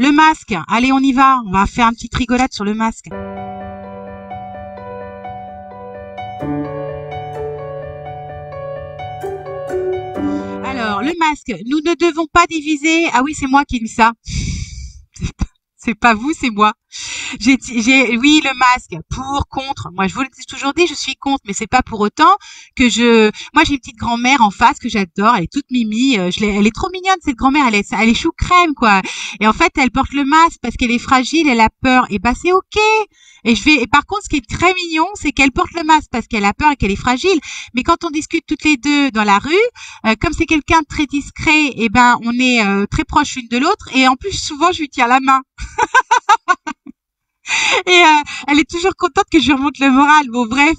Le masque. Allez, on y va. On va faire une petite rigolade sur le masque. Alors, le masque. Nous ne devons pas diviser. Ah oui, c'est moi qui ai lu ça. C'est pas vous, c'est moi. Oui, le masque, pour, contre. Moi, je vous l'ai toujours dit, je suis contre, mais c'est pas pour autant que moi, j'ai une petite grand-mère en face que j'adore, elle est toute mimi, elle est trop mignonne, cette grand-mère, elle est chou crème, quoi. Et en fait, elle porte le masque parce qu'elle est fragile, elle a peur. Et bah, c'est ok. Et par contre, ce qui est très mignon, c'est qu'elle porte le masque parce qu'elle a peur et qu'elle est fragile. Mais quand on discute toutes les deux dans la rue, comme c'est quelqu'un de très discret, et ben, on est très proches l'une de l'autre. Et en plus, souvent, je lui tiens la main. Et elle est toujours contente que je lui remonte le moral. Bon, bref.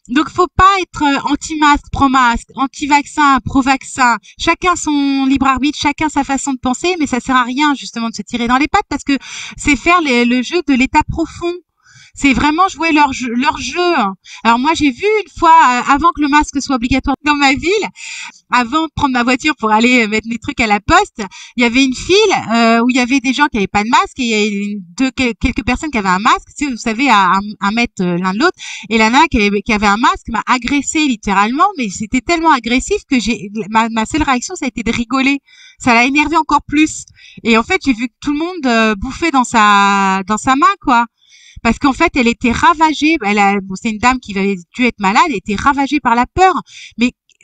Donc, faut pas être anti-masque, pro-masque, anti-vaccin, pro-vaccin. Chacun son libre arbitre, chacun sa façon de penser, mais ça sert à rien, justement, de se tirer dans les pattes parce que c'est faire le jeu de l'état profond. C'est vraiment jouer leur jeu. Alors moi, j'ai vu une fois, avant que le masque soit obligatoire dans ma ville, avant de prendre ma voiture pour aller mettre les trucs à la poste, il y avait une file où il y avait des gens qui avaient pas de masque et il y avait quelques personnes qui avaient un masque, vous savez, à un mètre l'un de l'autre. Et la nana qui avait un masque m'a agressé littéralement, mais c'était tellement agressif que ma seule réaction, ça a été de rigoler. Ça l'a énervé encore plus. Et en fait, j'ai vu tout le monde bouffer dans sa main, quoi. Parce qu'en fait, elle était ravagée. C'est une dame qui avait dû être malade, elle était ravagée par la peur.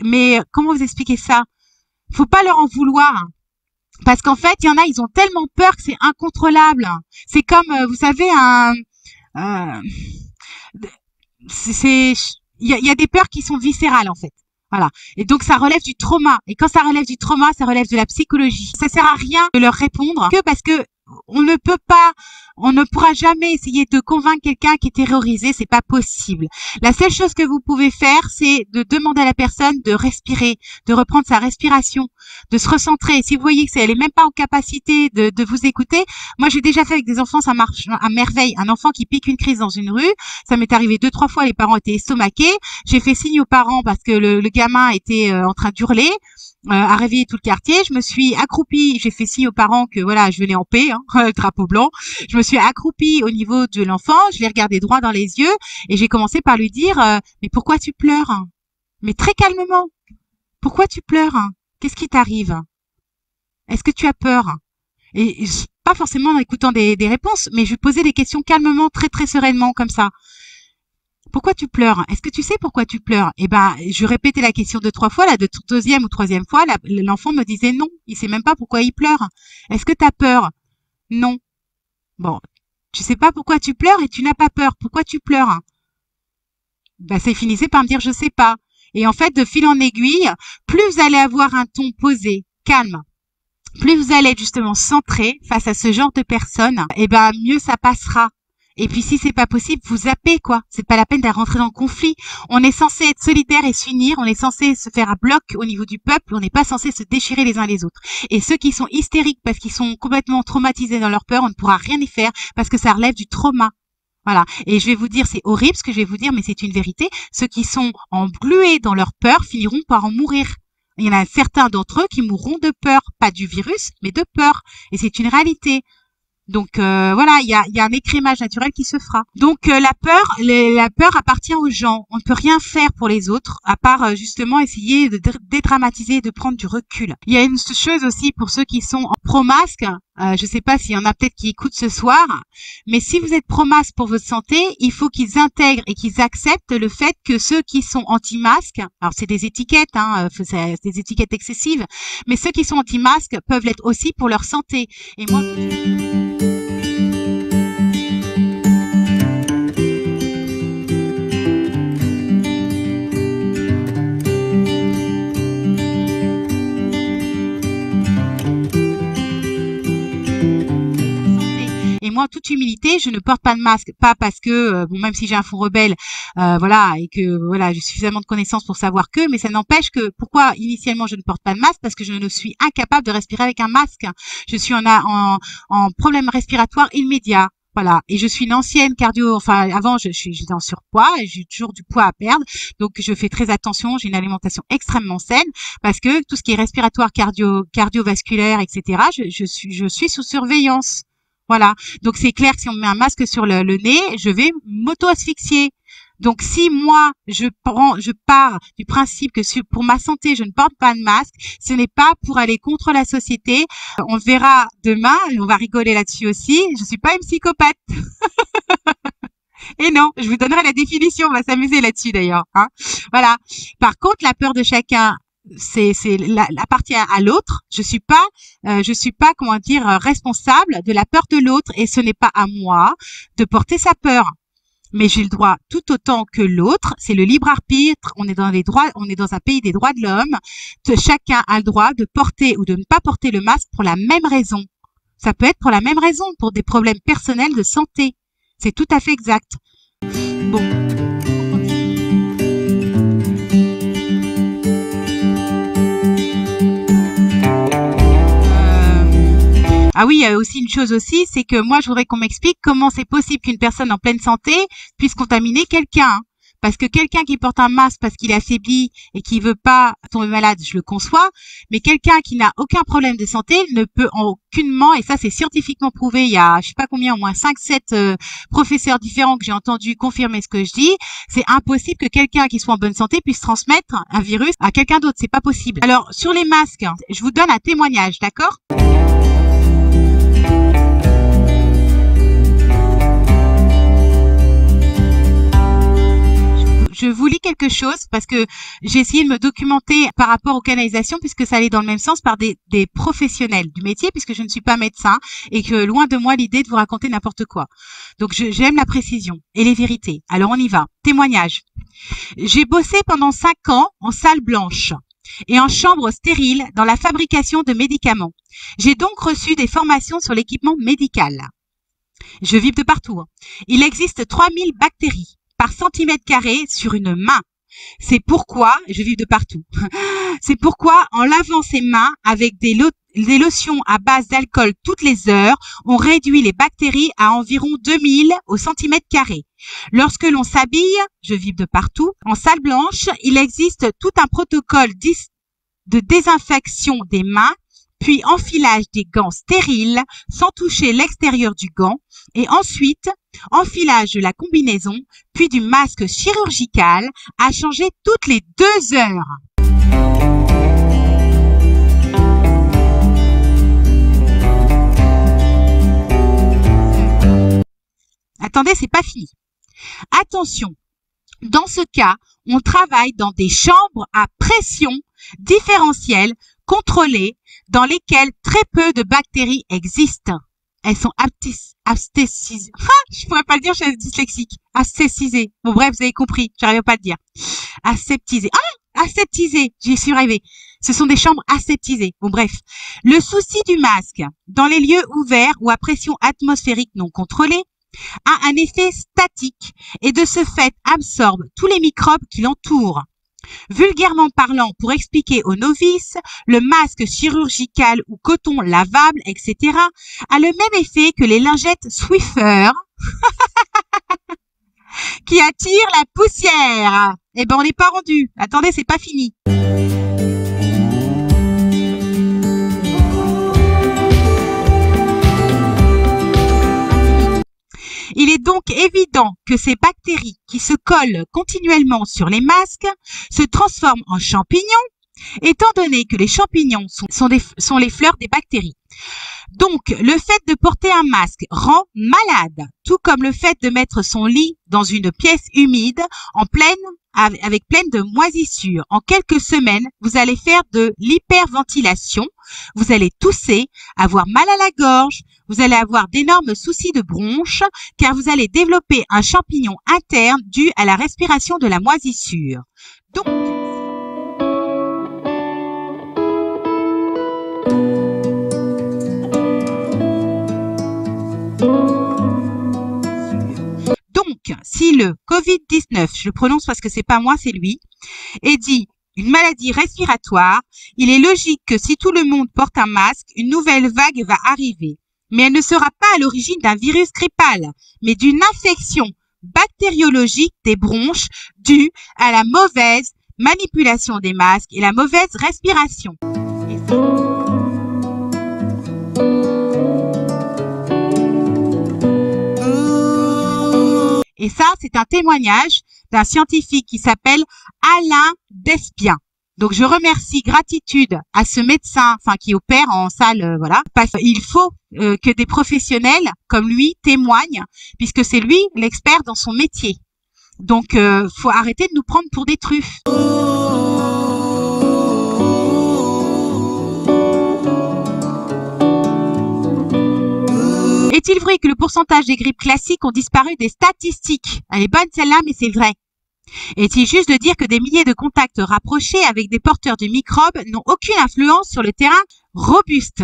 Mais comment vous expliquer ça? Faut pas leur en vouloir. Parce qu'en fait, il y en a, ils ont tellement peur que c'est incontrôlable. C'est comme, vous savez, il y a des peurs qui sont viscérales, en fait. Voilà. Et donc, ça relève du trauma. Et quand ça relève du trauma, ça relève de la psychologie. Ça sert à rien de leur répondre que parce que on ne pourra jamais essayer de convaincre quelqu'un qui est terrorisé, c'est pas possible. La seule chose que vous pouvez faire, c'est de demander à la personne de respirer, de reprendre sa respiration, de se recentrer. Si vous voyez que elle est même pas en capacité de vous écouter, moi j'ai déjà fait avec des enfants, ça marche à merveille. Un enfant qui pique une crise dans une rue, ça m'est arrivé 2-3 fois, les parents étaient estomaqués. J'ai fait signe aux parents parce que le gamin était en train d'hurler. À réveiller tout le quartier, je me suis accroupie, j'ai fait signe aux parents que voilà, je venais en paix, le drapeau blanc. Je me suis accroupie au niveau de l'enfant, je l'ai regardé droit dans les yeux et j'ai commencé par lui dire mais pourquoi tu pleures? Mais très calmement. Pourquoi tu pleures? Qu'est-ce qui t'arrive? Est-ce que tu as peur? Et pas forcément en écoutant des réponses, mais je lui posais des questions calmement, très très sereinement comme ça. Pourquoi tu pleures? Est-ce que tu sais pourquoi tu pleures? Eh ben, je répétais la question 2-3 fois, la deuxième ou troisième fois, l'enfant me disait non. Il sait même pas pourquoi il pleure. Est-ce que tu as peur? Non. Bon, tu sais pas pourquoi tu pleures et tu n'as pas peur. Pourquoi tu pleures? Ben, ça finissait par me dire je sais pas. Et en fait, de fil en aiguille, plus vous allez avoir un ton posé, calme, plus vous allez être justement centré face à ce genre de personnes, eh ben, mieux ça passera. Et puis si c'est pas possible, vous zappez, quoi. C'est pas la peine de rentrer dans le conflit. On est censé être solidaire et s'unir, on est censé se faire un bloc au niveau du peuple, on n'est pas censé se déchirer les uns les autres. Et ceux qui sont hystériques parce qu'ils sont complètement traumatisés dans leur peur, on ne pourra rien y faire parce que ça relève du trauma. Voilà. Et je vais vous dire, c'est horrible ce que je vais vous dire, mais c'est une vérité. Ceux qui sont englués dans leur peur finiront par en mourir. Il y en a certains d'entre eux qui mourront de peur, pas du virus, mais de peur. Et c'est une réalité. Donc voilà, il y a un écrémage naturel qui se fera. Donc la peur appartient aux gens. On ne peut rien faire pour les autres à part justement essayer de dédramatiser et de prendre du recul. Il y a une chose aussi pour ceux qui sont en pro-masque. Je sais pas s'il y en a peut-être qui écoutent ce soir, mais si vous êtes pro-masque pour votre santé, il faut qu'ils intègrent et qu'ils acceptent le fait que ceux qui sont anti-masque, alors c'est des étiquettes, c'est des étiquettes excessives, mais ceux qui sont anti-masque peuvent l'être aussi pour leur santé. Et moi. Et moi, en toute humilité, je ne porte pas de masque, pas parce que, bon, même si j'ai un fond rebelle, voilà, et que voilà, j'ai suffisamment de connaissances pour savoir que, mais ça n'empêche que, pourquoi initialement je ne porte pas de masque? Parce que je ne suis incapable de respirer avec un masque. Je suis en problème respiratoire immédiat. Voilà. Et je suis une ancienne avant, j'étais en surpoids et j'ai toujours du poids à perdre. Donc, je fais très attention. J'ai une alimentation extrêmement saine parce que tout ce qui est respiratoire, cardiovasculaire, etc., je suis sous surveillance. Voilà. Donc c'est clair que si on me met un masque sur le nez, je vais m'auto-asphyxier. Donc si moi je pars du principe que pour ma santé je ne porte pas de masque, ce n'est pas pour aller contre la société. On le verra demain et on va rigoler là-dessus aussi. Je suis pas une psychopathe. Et non, je vous donnerai la définition. On va s'amuser là-dessus d'ailleurs. Hein. Voilà. Par contre, la peur de chacun, c'est appartient à l'autre. Je suis pas comment dire responsable de la peur de l'autre et ce n'est pas à moi de porter sa peur. Mais j'ai le droit tout autant que l'autre. C'est le libre arbitre. On est dans les droits, on est dans un pays des droits de l'homme. Chacun a le droit de porter ou de ne pas porter le masque pour la même raison. Ça peut être pour la même raison, pour des problèmes personnels de santé. C'est tout à fait exact. Bon. Ah oui, il y a aussi une chose aussi, c'est que moi, je voudrais qu'on m'explique comment c'est possible qu'une personne en pleine santé puisse contaminer quelqu'un. Parce que quelqu'un qui porte un masque parce qu'il est affaibli et qui veut pas tomber malade, je le conçois. Mais quelqu'un qui n'a aucun problème de santé ne peut aucunement, et ça c'est scientifiquement prouvé, il y a je sais pas combien, au moins 5-7 professeurs différents que j'ai entendu confirmer ce que je dis, c'est impossible que quelqu'un qui soit en bonne santé puisse transmettre un virus à quelqu'un d'autre, c'est pas possible. Alors sur les masques, je vous donne un témoignage, d'accord ? Je vous lis quelque chose parce que j'ai essayé de me documenter par rapport aux canalisations puisque ça allait dans le même sens par des professionnels du métier puisque je ne suis pas médecin et que loin de moi l'idée de vous raconter n'importe quoi. Donc j'aime la précision et les vérités. Alors on y va. Témoignage. J'ai bossé pendant 5 ans en salle blanche et en chambre stérile dans la fabrication de médicaments. J'ai donc reçu des formations sur l'équipement médical. Je vibre de partout. Il existe 3000 bactéries par centimètre carré sur une main. C'est pourquoi, je vibre de partout, c'est pourquoi en lavant ses mains avec des lotions à base d'alcool toutes les heures, on réduit les bactéries à environ 2000 au centimètre carré. Lorsque l'on s'habille, je vibre de partout, en salle blanche, il existe tout un protocole de désinfection des mains, puis enfilage des gants stériles sans toucher l'extérieur du gant, et ensuite enfilage de la combinaison, puis du masque chirurgical à changer toutes les 2 heures. Attendez, c'est pas fini. Attention, dans ce cas, on travaille dans des chambres à pression différentielle contrôlées dans lesquelles très peu de bactéries existent. Elles sont aseptisées. Je pourrais pas le dire, je suis dyslexique. Aseptisées. Bon, bref, vous avez compris. J'arrive pas à le dire. Aseptisées. Aseptisées. J'y suis arrivée. Ce sont des chambres aseptisées. Bon, bref. Le souci du masque dans les lieux ouverts ou à pression atmosphérique non contrôlée a un effet statique et de ce fait absorbe tous les microbes qui l'entourent. Vulgairement parlant, pour expliquer aux novices, le masque chirurgical ou coton lavable, etc. a le même effet que les lingettes Swiffer qui attirent la poussière. Eh ben, on n'est pas rendu. Attendez, c'est pas fini. Il est donc évident que ces bactéries qui se collent continuellement sur les masques se transforment en champignons, étant donné que les champignons sont les fleurs des bactéries. Donc, le fait de porter un masque rend malade, tout comme le fait de mettre son lit dans une pièce humide avec pleine de moisissures. En quelques semaines, vous allez faire de l'hyperventilation, vous allez tousser, avoir mal à la gorge, vous allez avoir d'énormes soucis de bronches, car vous allez développer un champignon interne dû à la respiration de la moisissure. Donc, si le Covid-19, je le prononce parce que c'est pas moi, c'est lui, est dit une maladie respiratoire, il est logique que si tout le monde porte un masque, une nouvelle vague va arriver. Mais elle ne sera pas à l'origine d'un virus grippal, mais d'une infection bactériologique des bronches due à la mauvaise manipulation des masques et la mauvaise respiration. Et ça, c'est un témoignage d'un scientifique qui s'appelle Alain Despien. Donc, je remercie gratitude à ce médecin, enfin, qui opère en salle, voilà. Parce qu'il faut que des professionnels comme lui témoignent, puisque c'est lui l'expert dans son métier. Donc, faut arrêter de nous prendre pour des truffes. Est-il vrai que le pourcentage des grippes classiques ont disparu des statistiques? Elle est bonne celle-là, mais c'est vrai. Est-il juste de dire que des milliers de contacts rapprochés avec des porteurs du microbe n'ont aucune influence sur un terrain robuste?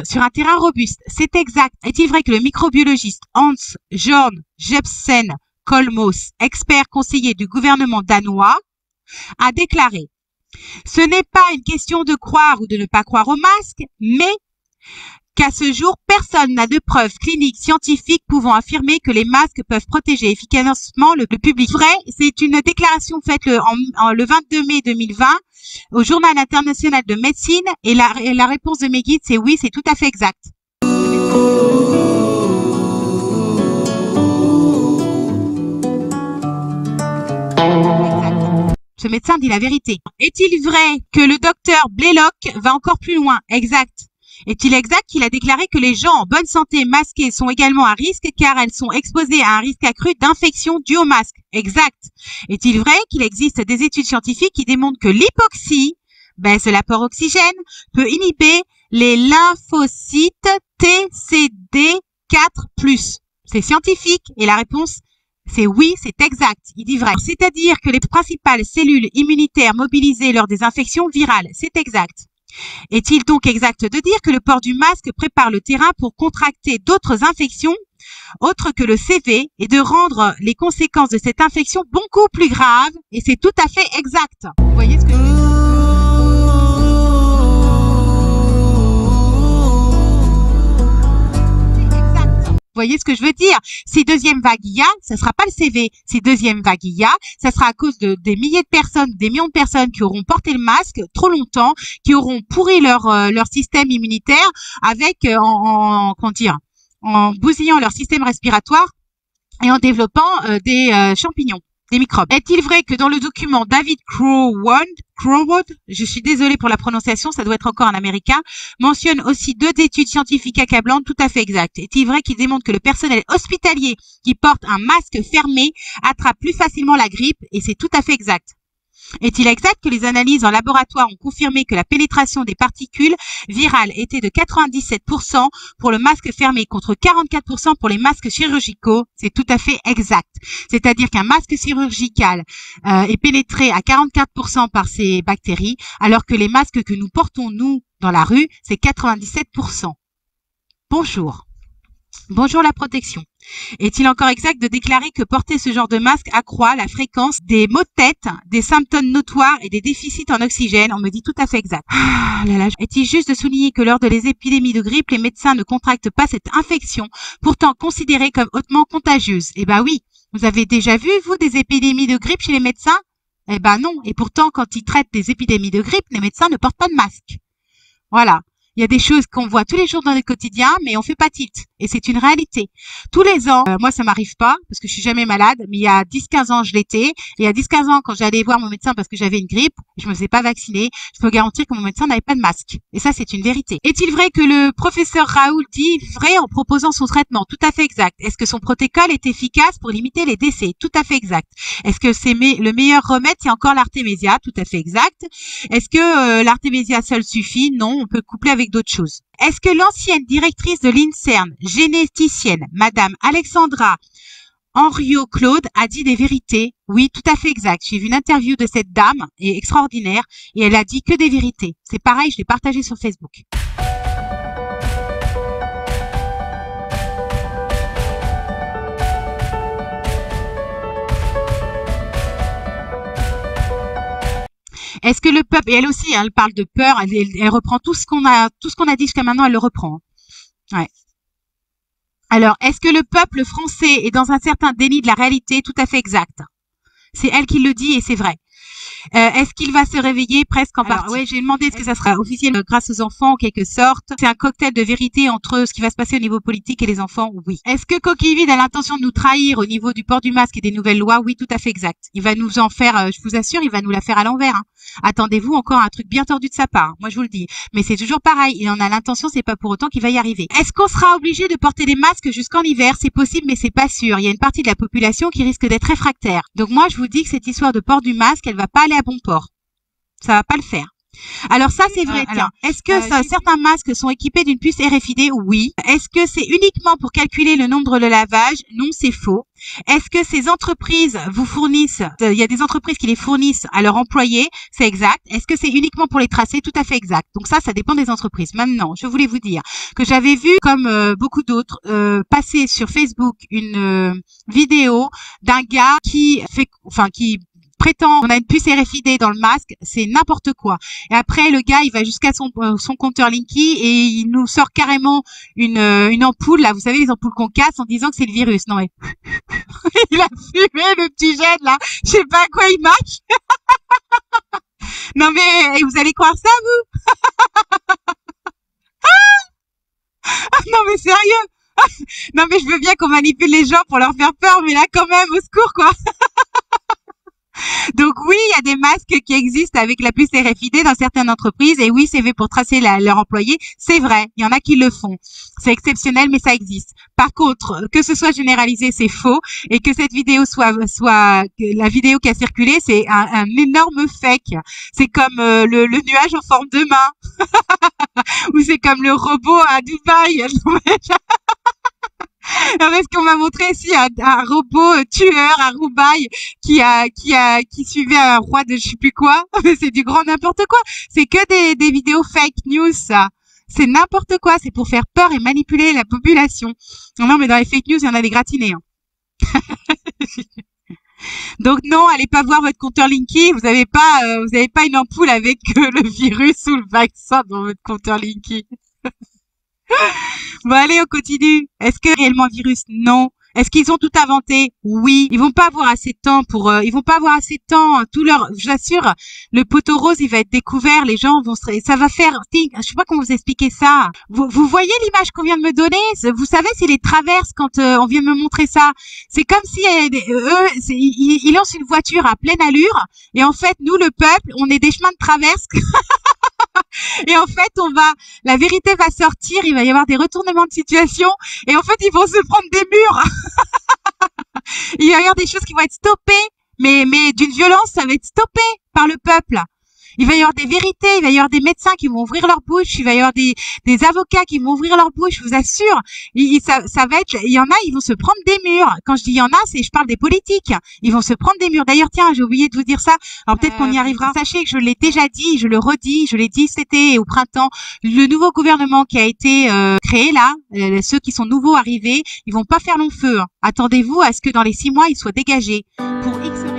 C'est exact. Est-il vrai que le microbiologiste Hans Jorn Jebsen Kolmos, expert conseiller du gouvernement danois, a déclaré: ce n'est pas une question de croire ou de ne pas croire au masque, mais qu'à ce jour, personne n'a de preuves cliniques scientifiques pouvant affirmer que les masques peuvent protéger efficacement le public. Vrai, c'est une déclaration faite le 22 mai 2020 au Journal international de médecine, et la réponse de mes guides, c'est oui, c'est tout à fait exact. Ce médecin dit la vérité. Est-il vrai que le docteur Blaylock va encore plus loin? Exact. Est-il exact qu'il a déclaré que les gens en bonne santé masqués sont également à risque car elles sont exposées à un risque accru d'infection due au masque? Exact. Est-il vrai qu'il existe des études scientifiques qui démontrent que l'hypoxie, baisse l'apport oxygène, peut inhiber les lymphocytes TCD4+? C'est scientifique et la réponse, c'est oui, c'est exact. Il dit vrai. C'est-à-dire que les principales cellules immunitaires mobilisées lors des infections virales, c'est exact. Est-il donc exact de dire que le port du masque prépare le terrain pour contracter d'autres infections autres que le CV et de rendre les conséquences de cette infection beaucoup plus graves? Et c'est tout à fait exact. Vous voyez ce que je veux dire? Vous voyez ce que je veux dire? Si deuxième vague il y a, ça sera pas le CV. Si deuxième vague il y a, ça sera à cause de des milliers de personnes, des millions de personnes qui auront porté le masque trop longtemps, qui auront pourri leur système immunitaire avec comment dire, en bousillant leur système respiratoire et en développant des champignons, des microbes. Est-il vrai que dans le document David Crowwood, je suis désolée pour la prononciation, ça doit être encore un américain, mentionne aussi 2 études scientifiques accablantes tout à fait exactes? Est-il vrai qu'il démontre que le personnel hospitalier qui porte un masque fermé attrape plus facilement la grippe? Et c'est tout à fait exact. Est-il exact que les analyses en laboratoire ont confirmé que la pénétration des particules virales était de 97% pour le masque fermé contre 44% pour les masques chirurgicaux? C'est tout à fait exact. C'est-à-dire qu'un masque chirurgical est pénétré à 44% par ces bactéries, alors que les masques que nous portons, nous, dans la rue, c'est 97%. Bonjour. Bonjour la protection. Est-il encore exact de déclarer que porter ce genre de masque accroît la fréquence des maux de tête, des symptômes notoires et des déficits en oxygène? On me dit tout à fait exact. Est-il juste de souligner que lors des épidémies de grippe, les médecins ne contractent pas cette infection, pourtant considérée comme hautement contagieuse? Eh ben oui. Vous avez déjà vu, vous, des épidémies de grippe chez les médecins? Eh ben non. Et pourtant, quand ils traitent des épidémies de grippe, les médecins ne portent pas de masque. Voilà. Il y a des choses qu'on voit tous les jours dans le quotidien, mais on fait pas tilt. Et c'est une réalité. Tous les ans, moi ça m'arrive pas, parce que je suis jamais malade, mais il y a 10-15 ans je l'étais. Et il y a 10-15 ans, quand j'allais voir mon médecin parce que j'avais une grippe, je me faisais pas vacciner, je peux garantir que mon médecin n'avait pas de masque. Et ça, c'est une vérité. Est-il vrai que le professeur Raoult dit vrai en proposant son traitement? Tout à fait exact. Est-ce que son protocole est efficace pour limiter les décès? Tout à fait exact. Est-ce que c'est le meilleur remède, c'est encore l'artémésia? Tout à fait exact. Est-ce que l'artémésia seul suffit? Non, on peut coupler avec d'autres choses. Est-ce que l'ancienne directrice de l'INSERM, généticienne, Madame Alexandra Henriot-Claude, a dit des vérités? Oui, tout à fait exact. J'ai vu une interview de cette dame, et extraordinaire, et elle a dit que des vérités. C'est pareil, je l'ai partagé sur Facebook. Est-ce que le peuple, et elle aussi, hein, elle parle de peur, elle reprend tout ce qu'on a dit jusqu'à maintenant, elle le reprend. Ouais. Alors, est-ce que le peuple français est dans un certain déni de la réalité? Tout à fait exact. C'est elle qui le dit et c'est vrai. Est-ce qu'il va se réveiller presque en partie? Ouais, j'ai demandé est-ce que ça sera officiel grâce aux enfants en quelque sorte. C'est un cocktail de vérité entre ce qui va se passer au niveau politique et les enfants? Oui. Est-ce que Coquille Vide a l'intention de nous trahir au niveau du port du masque et des nouvelles lois? Oui, tout à fait exact. Il va nous en faire, je vous assure, il va nous la faire à l'envers. Hein. Attendez-vous encore à un truc bien tordu de sa part. Moi, je vous le dis. Mais c'est toujours pareil. Il en a l'intention, c'est pas pour autant qu'il va y arriver. Est-ce qu'on sera obligé de porter des masques jusqu'en hiver? C'est possible, mais c'est pas sûr. Il y a une partie de la population qui risque d'être réfractaire. Donc moi, je vous dis que cette histoire de port du masque, elle va pas aller à bon port. Ça va pas le faire. Alors ça, c'est vrai. Tiens, est-ce que certains masques sont équipés d'une puce RFID? Oui. Est-ce que c'est uniquement pour calculer le nombre de lavage? Non, c'est faux. Est-ce que ces entreprises vous fournissent, il y a des entreprises qui les fournissent à leurs employés? C'est exact. Est-ce que c'est uniquement pour les tracer? Tout à fait exact. Donc ça dépend des entreprises. Maintenant, je voulais vous dire que j'avais vu, comme beaucoup d'autres, passer sur Facebook une vidéo d'un gars qui prétend on a une puce RFID dans le masque, c'est n'importe quoi. Et après le gars il va jusqu'à son compteur Linky et il nous sort carrément une ampoule là, vous savez les ampoules qu'on casse en disant que c'est le virus. Non mais il a fumé le petit gène là, je sais pas à quoi il marche. Non mais et vous allez croire ça vous? Non mais sérieux. Non mais je veux bien qu'on manipule les gens pour leur faire peur, mais là quand même au secours quoi. Donc oui, il y a des masques qui existent avec la puce RFID dans certaines entreprises et oui, c'est fait pour tracer leurs employés. C'est vrai, il y en a qui le font. C'est exceptionnel, mais ça existe. Par contre, que ce soit généralisé, c'est faux et que cette vidéo que la vidéo qui a circulé, c'est un énorme fake. C'est comme le nuage en forme de main ou c'est comme le robot à Dubaï. Non, parce qu'on m'a montré ici un robot tueur à Roubaix qui suivait un roi de je sais plus quoi. Mais c'est du grand n'importe quoi. C'est que des vidéos fake news, ça. C'est n'importe quoi. C'est pour faire peur et manipuler la population. Non, mais dans les fake news, il y en a des gratinés. Hein. Donc non, allez pas voir votre compteur Linky. Vous avez pas une ampoule avec le virus ou le vaccin dans votre compteur Linky. Bon allez, on continue. Est-ce que réellement virus? Non. Est-ce qu'ils ont tout inventé? Oui. Ils vont pas avoir assez de temps ils vont pas avoir assez de temps. J'assure, le poteau rose, il va être découvert. Les gens ça va faire, je sais pas comment vous expliquer ça. Vous voyez l'image qu'on vient de me donner? Vous savez, c'est les traverses quand on vient de me montrer ça. C'est comme si ils lancent une voiture à pleine allure et en fait, nous, le peuple, on est des chemins de traverse. Et en fait, la vérité va sortir, il va y avoir des retournements de situation, et en fait, ils vont se prendre des murs. Il va y avoir des choses qui vont être stoppées, mais d'une violence, ça va être stoppé par le peuple. Il va y avoir des vérités, il va y avoir des médecins qui vont ouvrir leur bouche, il va y avoir des avocats qui vont ouvrir leur bouche, je vous assure. Ça va être, il y en a, ils vont se prendre des murs. Quand je dis il y en a, je parle des politiques. Ils vont se prendre des murs. D'ailleurs, tiens, j'ai oublié de vous dire ça. Alors peut-être qu'on y arrivera. Sachez que je l'ai déjà dit, je le redis, je l'ai dit cet été et au printemps. Le nouveau gouvernement qui a été créé là, ceux qui sont nouveaux arrivés, ils vont pas faire long feu. Hein. Attendez-vous à ce que dans les 6 mois, ils soient dégagés pour X raisons.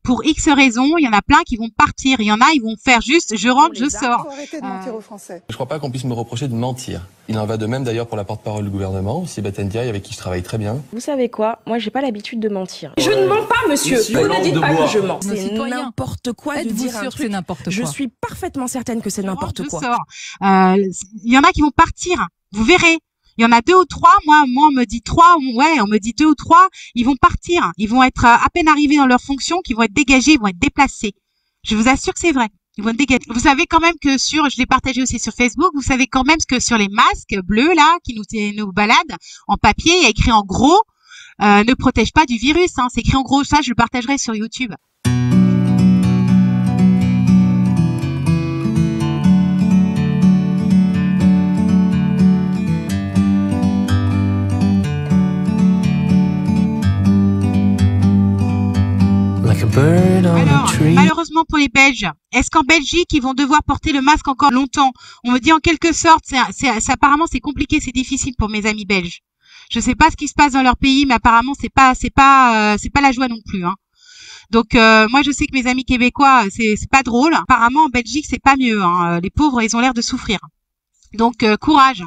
Pour X raisons, il y en a plein qui vont partir. Il y en a, ils vont faire juste, je rentre, je sors. Faut arrêter de mentir aux Français. Je ne crois pas qu'on puisse me reprocher de mentir. Il en va de même d'ailleurs pour la porte-parole du gouvernement, Sibeth Ndiaye, avec qui je travaille très bien. Vous savez quoi? Moi, j'ai pas l'habitude de mentir. Je ne mens pas, monsieur. Vous ne dites pas que je mens. C'est n'importe quoi de dire un truc. Je suis parfaitement certaine que c'est n'importe quoi. Il y en a qui vont partir. Vous verrez. Il y en a 2 ou 3, moi on me dit 3, ouais, on me dit 2 ou 3, ils vont partir, ils vont être à peine arrivés dans leur fonction, qu'ils vont être dégagés, ils vont être déplacés. Je vous assure que c'est vrai. Ils vont être dégagés. Vous savez quand même que je l'ai partagé aussi sur Facebook, vous savez quand même que sur les masques bleus là, qui nous baladent en papier, il y a écrit en gros, ne protège pas du virus, hein. C'est écrit en gros, ça je le partagerai sur YouTube. Alors, malheureusement pour les Belges, est-ce qu'en Belgique, ils vont devoir porter le masque encore longtemps? On me dit en quelque sorte, apparemment c'est compliqué, c'est difficile pour mes amis belges. Je sais pas ce qui se passe dans leur pays, mais apparemment c'est pas la joie non plus, hein. Donc moi je sais que mes amis québécois, c'est pas drôle. Apparemment en Belgique c'est pas mieux, hein. Les pauvres ils ont l'air de souffrir. Donc courage.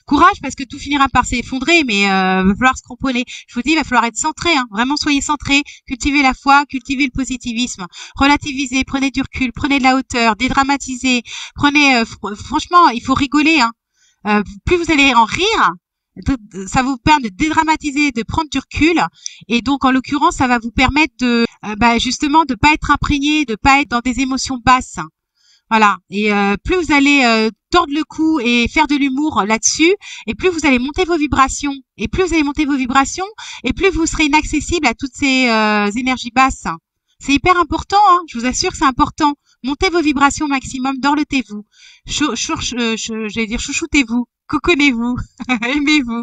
Courage parce que tout finira par s'effondrer, mais va falloir se cramponner. Je vous dis, il va falloir être centré, hein. Vraiment soyez centrés, cultivez la foi, cultivez le positivisme, relativisez, prenez du recul, prenez de la hauteur, dédramatisez, prenez franchement, il faut rigoler, hein. Plus vous allez en rire, ça vous permet de dédramatiser, de prendre du recul, et donc en l'occurrence ça va vous permettre de justement de pas être imprégné, de pas être dans des émotions basses. Voilà, et plus vous allez tordre le cou et faire de l'humour là-dessus, et plus vous allez monter vos vibrations, et plus vous allez monter vos vibrations, et plus vous serez inaccessible à toutes ces énergies basses. C'est hyper important, hein, je vous assure que c'est important. Montez vos vibrations au maximum, dorlotez-vous, j'allais dire chouchoutez-vous, coconnez-vous, aimez-vous.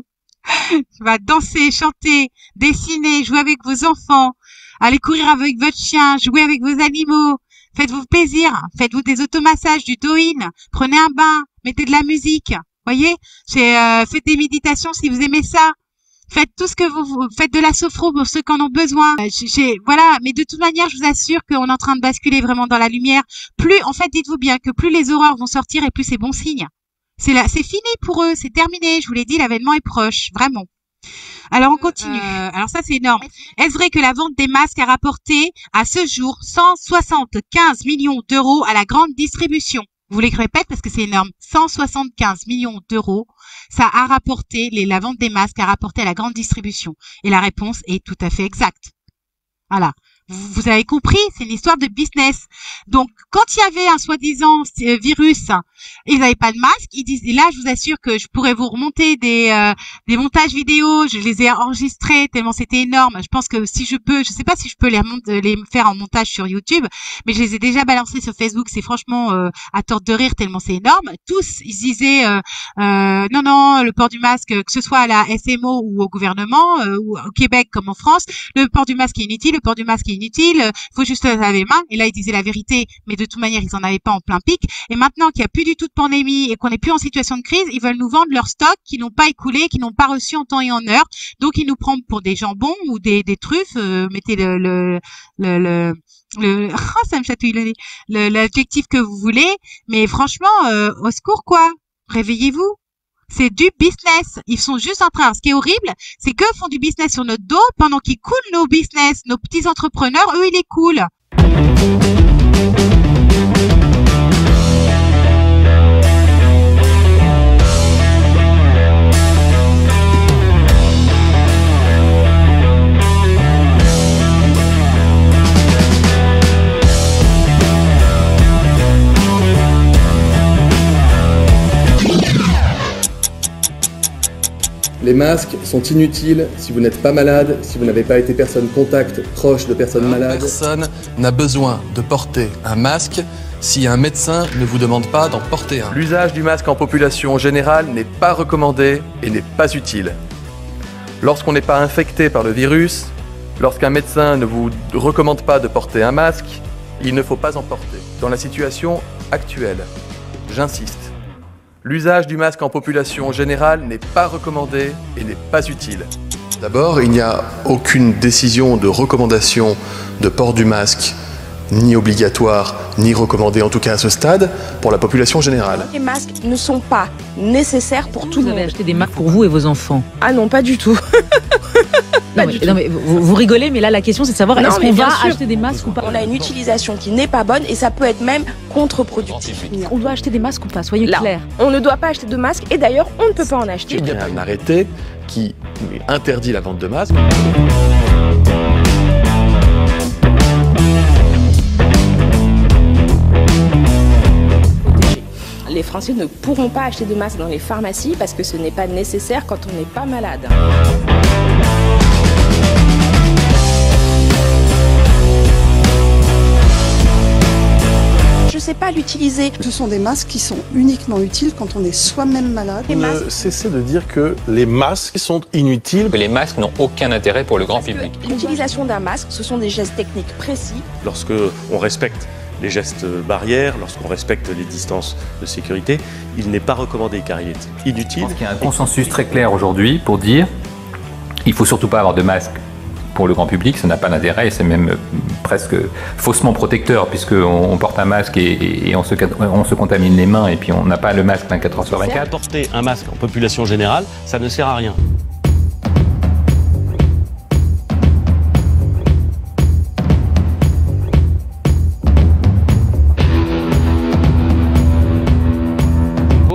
Danser, chanter, dessiner, jouer avec vos enfants, allez courir avec votre chien, jouer avec vos animaux. Faites-vous plaisir, faites-vous des automassages, du do-in, prenez un bain, mettez de la musique, voyez, faites des méditations si vous aimez ça, faites tout ce que vous faites de la sophro pour ceux qui en ont besoin. Voilà, mais de toute manière, je vous assure qu'on est en train de basculer vraiment dans la lumière. En fait, dites-vous bien que plus les horreurs vont sortir et plus c'est bon signe. C'est fini pour eux, c'est terminé. Je vous l'ai dit, l'avènement est proche, vraiment. Alors on continue. Alors ça c'est énorme. Est-ce vrai que la vente des masques a rapporté à ce jour 175 millions d'euros à la grande distribution? Vous voulez que je répète parce que c'est énorme. 175 millions d'euros, ça a rapporté, la vente des masques a rapporté à la grande distribution. Et la réponse est tout à fait exacte. Voilà. Vous avez compris, c'est une histoire de business. Donc, quand il y avait un soi-disant virus, ils n'avaient pas de masque. Ils disent, et là, je vous assure que je pourrais vous remonter des montages vidéo. Je les ai enregistrés tellement c'était énorme. Je pense que si je peux, je sais pas si je peux les faire en montage sur YouTube, mais je les ai déjà balancés sur Facebook. C'est franchement à tort de rire tellement c'est énorme. Tous, ils disaient, non, le port du masque, que ce soit à la SMO ou au gouvernement, ou au Québec comme en France, le port du masque est inutile, le port du masque est inutile, faut juste laver les mains. Et là, ils disaient la vérité, mais de toute manière, ils en avaient pas en plein pic. Et maintenant qu'il y a plus du tout de pandémie et qu'on n'est plus en situation de crise, ils veulent nous vendre leur stock qui n'ont pas écoulé, qui n'ont pas reçu en temps et en heure. Donc, ils nous prennent pour des jambons ou des truffes. Mettez ça me chatouille l'adjectif que vous voulez. Mais franchement, au secours, quoi. Réveillez-vous. C'est du business. Ils sont juste en train. Ce qui est horrible, c'est qu'eux font du business sur notre dos pendant qu'ils coulent nos business. Nos petits entrepreneurs, eux, ils les coulent. Les masques sont inutiles si vous n'êtes pas malade, si vous n'avez pas été personne contact proche de personnes malades. Personne n'a besoin de porter un masque si un médecin ne vous demande pas d'en porter un. L'usage du masque en population générale n'est pas recommandé et n'est pas utile. Lorsqu'on n'est pas infecté par le virus, lorsqu'un médecin ne vous recommande pas de porter un masque, il ne faut pas en porter. Dans la situation actuelle, j'insiste, l'usage du masque en population générale n'est pas recommandé et n'est pas utile. D'abord, il n'y a aucune décision de recommandation de port du masque, ni obligatoire, ni recommandé, en tout cas à ce stade, pour la population générale. Les masques ne sont pas nécessaires pour tout le monde. Vous avez acheté des masques pour vous et vos enfants? Ah non, pas du tout. Non, mais vous rigolez, mais là la question c'est de savoir est-ce qu'on va acheter des masques ou pas? On a une utilisation qui n'est pas bonne et ça peut être même contre-productif. On doit acheter des masques ou pas? Soyez clairs. On ne doit pas acheter de masques et d'ailleurs on ne peut pas en acheter. Il y a un arrêté qui interdit la vente de masques. Les Français ne pourront pas acheter de masques dans les pharmacies parce que ce n'est pas nécessaire quand on n'est pas malade. Je sais sait pas l'utiliser. Ce sont des masques qui sont uniquement utiles quand on est soi-même malade. Ne cessez de dire que les masques sont inutiles. Que les masques n'ont aucun intérêt pour le grand public. L'utilisation d'un masque, ce sont des gestes techniques précis. Lorsque on respecte les gestes barrières, lorsqu'on respecte les distances de sécurité, il n'est pas recommandé car il est inutile. Je pense qu'il y a un consensus très clair aujourd'hui pour dire qu'il ne faut surtout pas avoir de masque pour le grand public, ça n'a pas d'intérêt et c'est même presque faussement protecteur puisqu'on porte un masque et on se contamine les mains et puis on n'a pas le masque 24 heures sur 24. Porter un masque en population générale, ça ne sert à rien.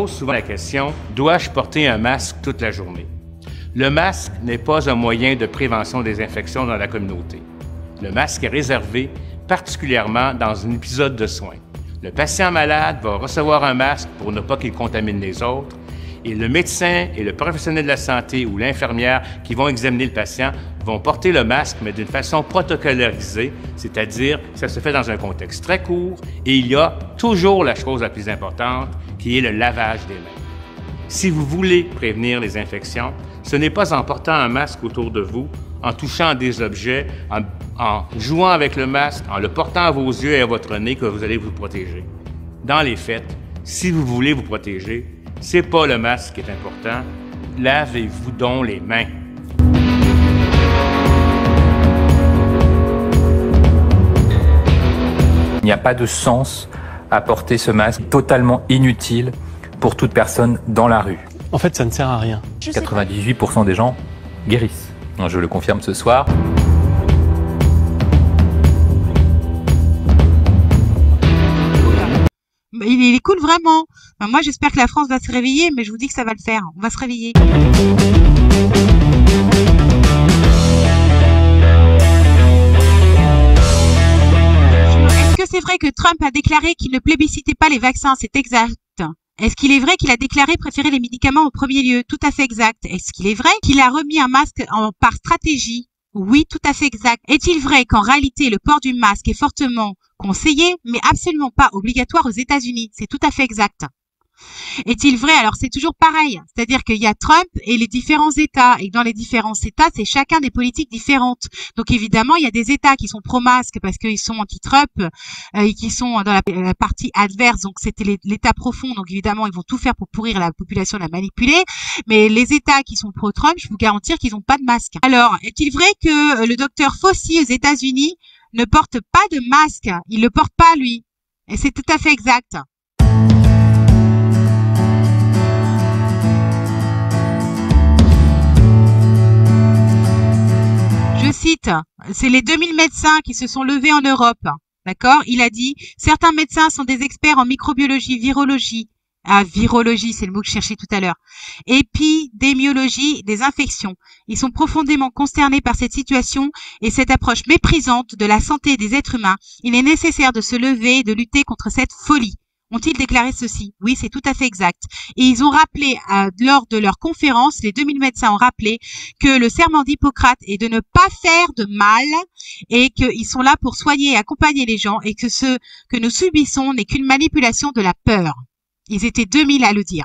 Souvent la question, dois-je porter un masque toute la journée? Le masque n'est pas un moyen de prévention des infections dans la communauté. Le masque est réservé particulièrement dans un épisode de soins. Le patient malade va recevoir un masque pour ne pas qu'il contamine les autres et le médecin et le professionnel de la santé ou l'infirmière qui vont examiner le patient vont porter le masque, mais d'une façon protocolarisée, c'est-à-dire que ça se fait dans un contexte très court et il y a toujours la chose la plus importante, qui est le lavage des mains. Si vous voulez prévenir les infections, ce n'est pas en portant un masque autour de vous, en touchant des objets, en jouant avec le masque, en le portant à vos yeux et à votre nez que vous allez vous protéger. Dans les faits, si vous voulez vous protéger, c'est pas le masque qui est important, lavez-vous donc les mains. Il n'y a pas de sens à porter ce masque totalement inutile pour toute personne dans la rue. En fait, ça ne sert à rien. 98% des gens guérissent. Je le confirme ce soir. Il est cool vraiment. Enfin, moi j'espère que la France va se réveiller, mais je vous dis que ça va le faire. On va se réveiller. Est-ce que c'est vrai que Trump a déclaré qu'il ne plébiscitait pas les vaccins? C'est exact. Est-ce qu'il est vrai qu'il a déclaré préférer les médicaments au premier lieu? Tout à fait exact. Est-ce qu'il est vrai qu'il a remis un masque par stratégie? Oui, tout à fait exact. Est-il vrai qu'en réalité, le port du masque est fortement conseillé, mais absolument pas obligatoire aux États-Unis? C'est tout à fait exact. Est-il vrai? Alors c'est toujours pareil, c'est-à-dire qu'il y a Trump et les différents États, et dans les différents États, c'est chacun des politiques différentes. Donc évidemment, il y a des États qui sont pro-masque parce qu'ils sont anti-Trump et qui sont dans la partie adverse, donc c'était l'État profond, donc évidemment ils vont tout faire pour pourrir la population, la manipuler. Mais les États qui sont pro-Trump, je peux vous garantir qu'ils n'ont pas de masque. Alors, est-il vrai que le docteur Fauci aux États-Unis ne porte pas de masque? Il le porte pas lui. Et c'est tout à fait exact. Je cite, c'est les 2000 médecins qui se sont levés en Europe, d'accord? Il a dit, certains médecins sont des experts en microbiologie, virologie. Ah, virologie, c'est le mot que je cherchais tout à l'heure. Épidémiologie des infections. Ils sont profondément concernés par cette situation et cette approche méprisante de la santé des êtres humains. Il est nécessaire de se lever et de lutter contre cette folie. Ont-ils déclaré ceci? Oui, c'est tout à fait exact. Et ils ont rappelé, lors de leur conférence, les 2000 médecins ont rappelé que le serment d'Hippocrate est de ne pas faire de mal et qu'ils sont là pour soigner et accompagner les gens et que ce que nous subissons n'est qu'une manipulation de la peur. Ils étaient 2000 à le dire.